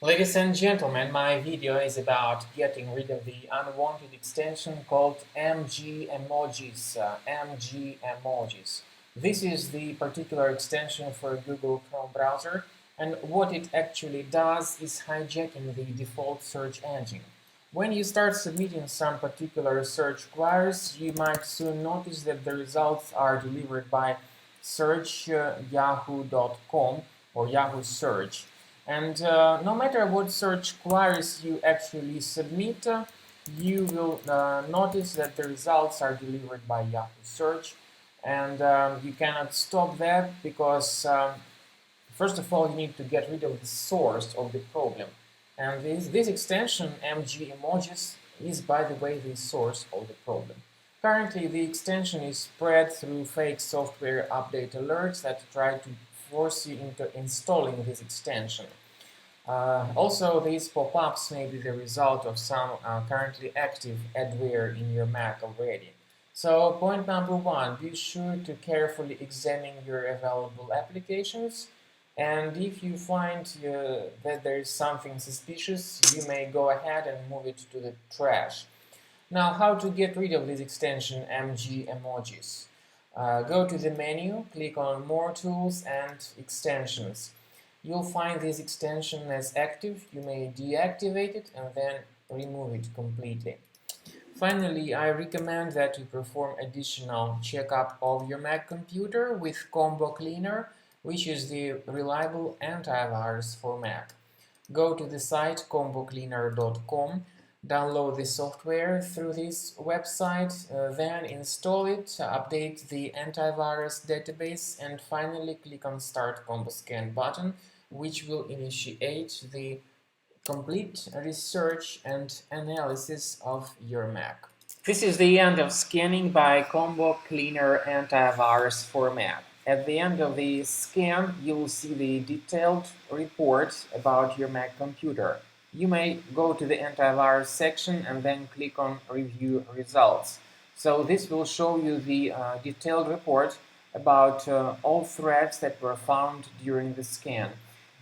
Ladies and gentlemen, my video is about getting rid of the unwanted extension called MGEmojis. MGEmojis. This is the particular extension for Google Chrome browser, and what it actually does is hijacking the default search engine. When you start submitting some particular search queries, you might soon notice that the results are delivered by search.yahoo.com or Yahoo Search. And no matter what search queries you actually submit, you will notice that the results are delivered by Yahoo Search. And you cannot stop that because, first of all, you need to get rid of the source of the problem. And this extension, MGEmojis, is, by the way, the source of the problem. Currently, the extension is spread through fake software update alerts that try to force you into installing this extension. Also, these pop-ups may be the result of some currently active adware in your Mac already. So, point number one, be sure to carefully examine your available applications, and if you find that there is something suspicious, you may go ahead and move it to the trash. Now, how to get rid of this extension MGEmojis? Go to the menu, click on More Tools and Extensions. You'll find this extension as active. You may deactivate it and then remove it completely. Finally, I recommend that you perform additional checkup of your Mac computer with Combo Cleaner, which is the reliable antivirus for Mac. Go to the site combocleaner.com, download the software through this website, then install it, update the antivirus database, and finally click on Start Combo Scan button, which will initiate the complete research and analysis of your Mac. This is the end of scanning by Combo Cleaner Antivirus for Mac. At the end of the scan, you will see the detailed report about your Mac computer. You may go to the antivirus section and then click on Review Results. So this will show you the detailed report about all threats that were found during the scan.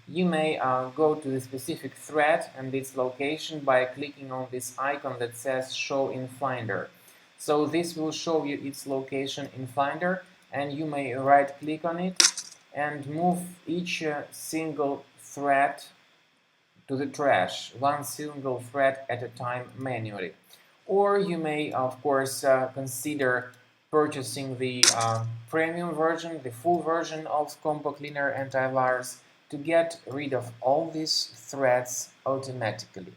You may go to the specific threat and its location by clicking on this icon that says Show in Finder. So this will show you its location in Finder, and you may right-click on it and move each single threat to the trash, one single thread at a time manually. Or you may, of course, consider purchasing the premium version, the full version of Combo Cleaner Antivirus to get rid of all these threads automatically.